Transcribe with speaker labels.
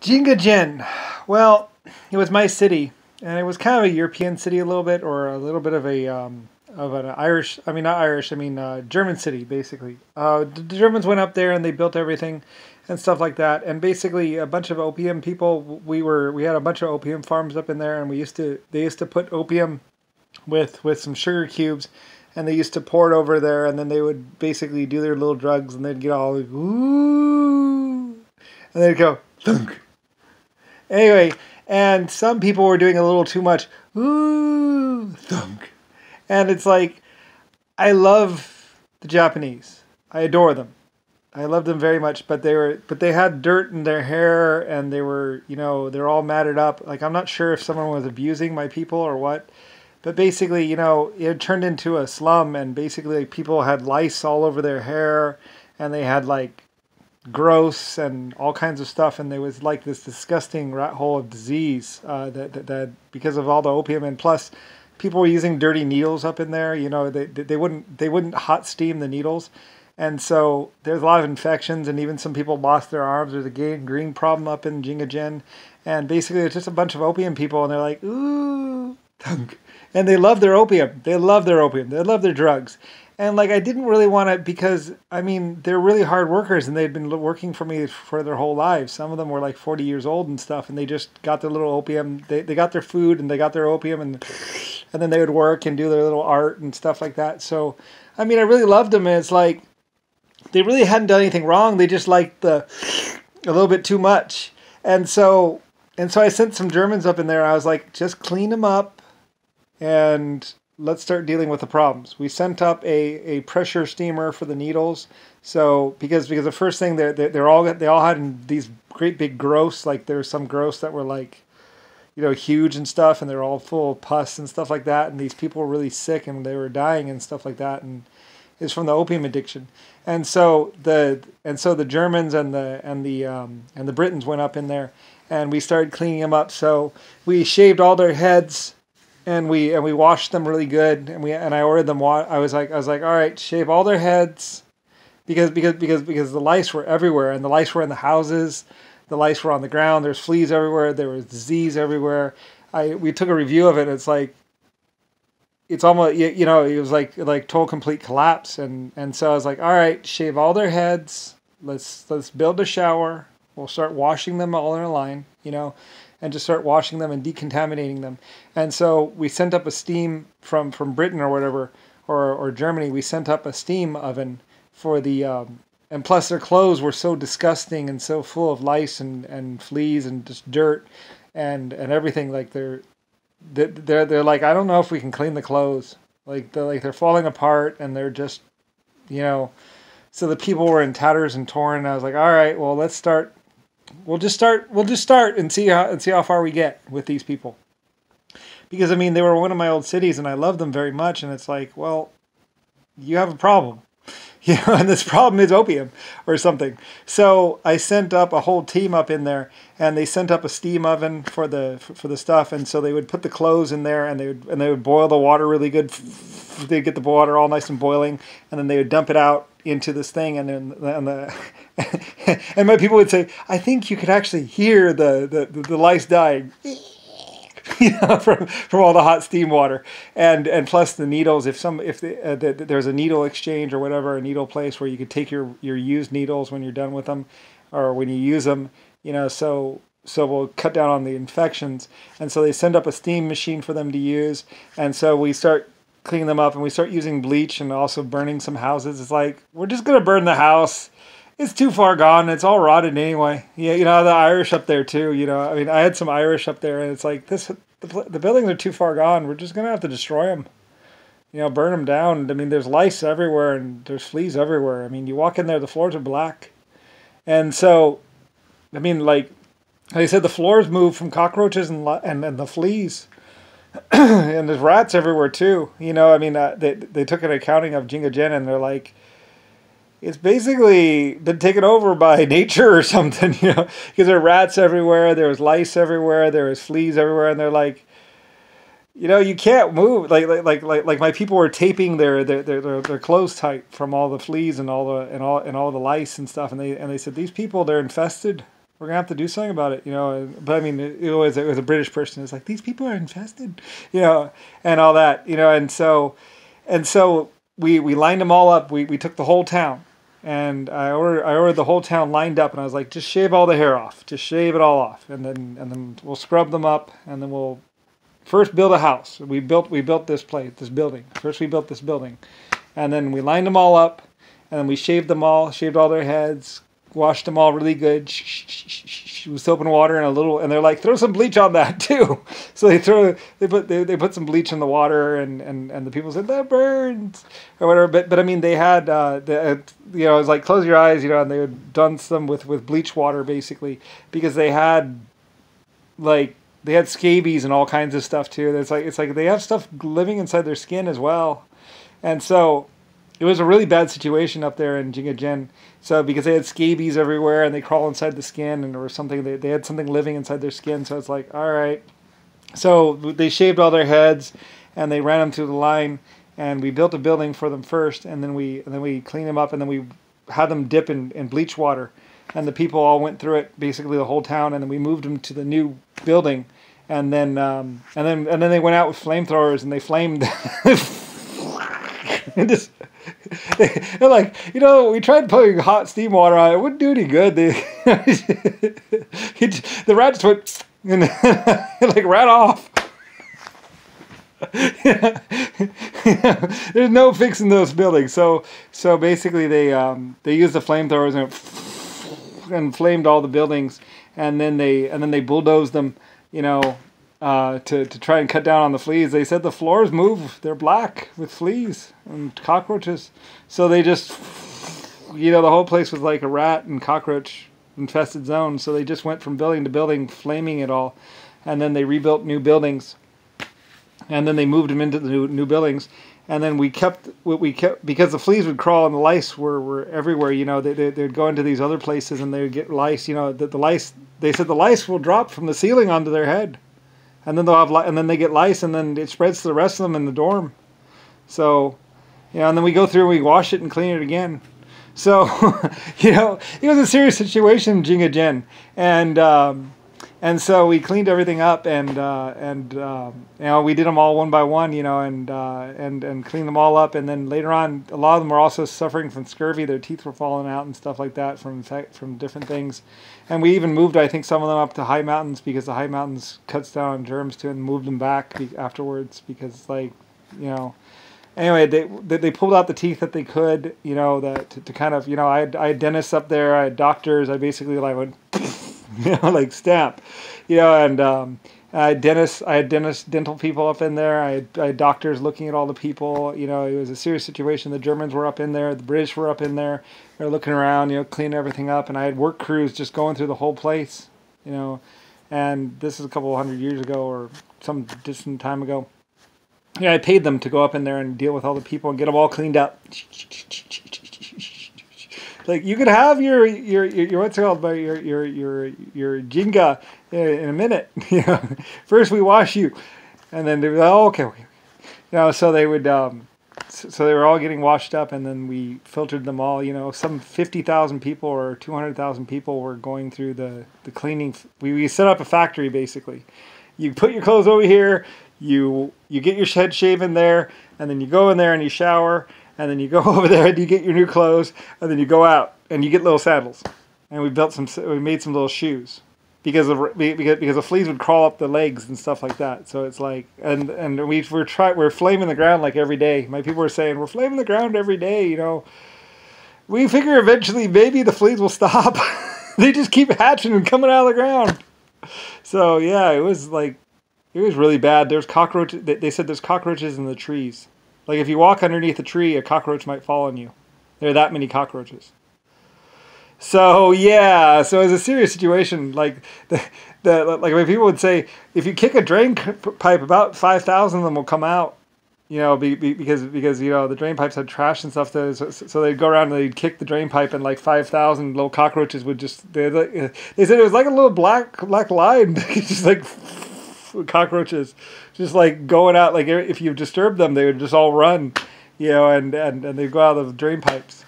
Speaker 1: Jinga. Well, it was my city, and it was kind of a European city a little bit, or a little bit of a of an Irish. I mean, not Irish. I mean, German city, basically. The Germans went up there and they built everything and stuff like that. And basically, a bunch of opium people. We had a bunch of opium farms up in there, and they used to put opium with some sugar cubes, and they used to pour it over there, and then they would basically do their little drugs, and they'd get all like, ooh, and they'd go thunk. Anyway, and some people were doing a little too much. Ooh, thunk. And it's like, I love the Japanese. I adore them. I love them very much, but they had dirt in their hair, and they were, they're all matted up. Like, I'm not sure if someone was abusing my people or what, but basically, it turned into a slum, and basically, like, people had lice all over their hair, and they had like gross and all kinds of stuff, and there was like this disgusting rat hole of disease that because of all the opium, and plus people were using dirty needles up in there. They wouldn't hot steam the needles, and so there's a lot of infections, and even some people lost their arms. There's a gangrene problem up in Jinga, and basically it's just a bunch of opium people, and they're like, ooh, thunk. And they love their opium. They love their opium. They love their drugs. And like, I didn't really want to, because I mean, they're really hard workers, and they'd been working for me for their whole lives. Some of them were like 40 years old and stuff, and they just got their little opium. They got their food, and they got their opium, and then they would work and do their little art and stuff like that. So, I mean, I really loved them, and it's like, they really hadn't done anything wrong. They just liked a little bit too much. And so I sent some Germans up in there. I was like, just clean them up, and let's start dealing with the problems. We sent up a pressure steamer for the needles. So because the first thing they all had these great big growths. Like, there were some growths that were like, huge and stuff, and they're all full of pus and stuff like that. And these people were really sick, and they were dying and stuff like that. And it's from the opium addiction. And so the Germans and the Britons went up in there, and we started cleaning them up. So we shaved all their heads, and we washed them really good, and I ordered them. I was like, all right, shave all their heads, because the lice were everywhere, and the lice were in the houses, the lice were on the ground. There's fleas everywhere. There was disease everywhere. We took a review of it. It's like, it's almost, it was like total complete collapse, and so I was like, all right, shave all their heads. Let's build a shower. We'll start washing them all in a line, and just start washing them and decontaminating them. And so we sent up a steam from Britain or whatever, or Germany. We sent up a steam oven for the, and plus their clothes were so disgusting and so full of lice and fleas and just dirt and everything. Like, they're like, I don't know if we can clean the clothes. They're falling apart, and they're just, so the people were in tatters and torn. And I was like, all right, well, let's start. We'll just start and see how far we get with these people. Because, I mean, they were one of my old cities, and I loved them very much. And it's like, well, you have a problem, and this problem is opium or something. So I sent up a whole team up in there, and they sent up a steam oven for the stuff. And so they would put the clothes in there, and they would boil the water really good. They'd get the water all nice and boiling, and then they would dump it out into this thing, and then and my people would say, I think you could actually hear the lice dying, from all the hot steam water, and plus the needles. If there's a needle exchange or whatever, a needle place where you could take your used needles when you're done with them, or when you use them, so we'll cut down on the infections. And so they send up a steam machine for them to use, and so we start cleaning them up, and we start using bleach and also burning some houses. It's like, we're just gonna burn the house. It's too far gone. It's all rotted anyway. Yeah, the Irish up there too. I mean, I had some Irish up there, and it's like, the buildings are too far gone. We're just gonna have to destroy them. Burn them down. I mean, there's lice everywhere, and there's fleas everywhere. I mean, you walk in there, the floors are black, and so, I mean, like I said, the floors move from cockroaches and the fleas. And there's rats everywhere too. I mean, they took an accounting of Jinga, and they're like, it's basically been taken over by nature or something, because there are rats everywhere, there was lice everywhere, there was fleas everywhere, and they're like, you can't move. Like my people were taping their clothes tight from all the fleas and all the lice and stuff, and they said, these people, they're infested. we're gonna have to do something about it, you know. But I mean, it was a British person. It's like, these people are infested, you know, and all that, you know. And so we lined them all up. We took the whole town, and I ordered the whole town lined up, and I was like, just shave all the hair off, just shave it all off, and then we'll scrub them up, and then we'll first build a house. We built this building. First we built this building, and then we lined them all up, and then we shaved all their heads, washed them all really good with soap and water and they're like, throw some bleach on that too. So they put some bleach in the water, and the people said, that burns or whatever. But I mean, they had you know, it was like, close your eyes, you know, and they had done some with bleach water basically, because they had scabies and all kinds of stuff too. It's like they have stuff living inside their skin as well, and so it was a really bad situation up there in Jinga. So because they had scabies everywhere and they crawl inside the skin, and there was something, they had something living inside their skin. So it's like, all right. So they shaved all their heads and they ran them through the line, and we built a building for them first, and then we cleaned them up, and then we had them dip in bleach water, and the people all went through it, basically the whole town, and then we moved them to the new building, and then they went out with flamethrowers and they flamed. And just, they're like, you know, we tried putting hot steam water on it. It wouldn't do any good. The rats went and like ran off. There's no fixing those buildings. So basically they used the flamethrowers and flamed all the buildings, and then they bulldozed them, you know, to try and cut down on the fleas. They said the floors move. They're black with fleas and cockroaches. So they just, you know, the whole place was like a rat and cockroach infested zone. So they just went from building to building, flaming it all. And then they rebuilt new buildings. And then they moved them into the new buildings. And then we kept, because the fleas would crawl and the lice were everywhere, you know, they'd go into these other places and they would get lice, you know, the lice, they said the lice will drop from the ceiling onto their head. And then they'll have, and then they get lice, and then it spreads to the rest of them in the dorm. So, you know, and then we go through and we wash it and clean it again. So, you know, it was a serious situation, Jinga. And so we cleaned everything up, and you know, we did them all one by one, you know, and cleaned them all up. And then later on, a lot of them were also suffering from scurvy. Their teeth were falling out and stuff like that from different things. And we even moved, I think, some of them up to high mountains, because the high mountains cuts down on germs too, and moved them back afterwards, because, like, you know. Anyway, they pulled out the teeth that they could, you know, to kind of, you know, I had dentists up there, I had doctors, I basically like went, you know, like stamp, you know, and I had dental people up in there, I had doctors looking at all the people, you know. It was a serious situation. The Germans were up in there, the British were up in there, they were looking around, you know, cleaning everything up, and I had work crews just going through the whole place, you know. And this is a couple hundred years ago, or some distant time ago. Yeah, I paid them to go up in there and deal with all the people and get them all cleaned up. Like, you could have your what's it called, your jinga in a minute. You know, first we wash you, and then they were like, oh, okay. You know, so they would so they were all getting washed up, and then we filtered them all. You know, some 50,000 people or 200,000 people were going through the cleaning. We set up a factory basically. You put your clothes over here. You get your head shaven there, and then you go in there and you shower, and then you go over there and you get your new clothes, and then you go out and you get little sandals. And we made some little shoes, because the fleas would crawl up the legs and stuff like that. So it's like, and we're flaming the ground like every day. My people were saying, we're flaming the ground every day, you know. We figure eventually maybe the fleas will stop. They just keep hatching and coming out of the ground. So yeah, it was like, it was really bad. There's cockroaches. They said there's cockroaches in the trees. Like, if you walk underneath a tree, a cockroach might fall on you. There are that many cockroaches. So yeah, so it's a serious situation. Like like when people would say, if you kick a drain pipe, about 5,000 of them will come out. You know, because you know, the drain pipes had trash and stuff. So they'd go around and they'd kick the drain pipe, and like 5,000 little cockroaches would just. They said it was like a little black line, just like. Cockroaches just like going out, like if you disturb them, they would just all run, you know, and they go out of the drain pipes.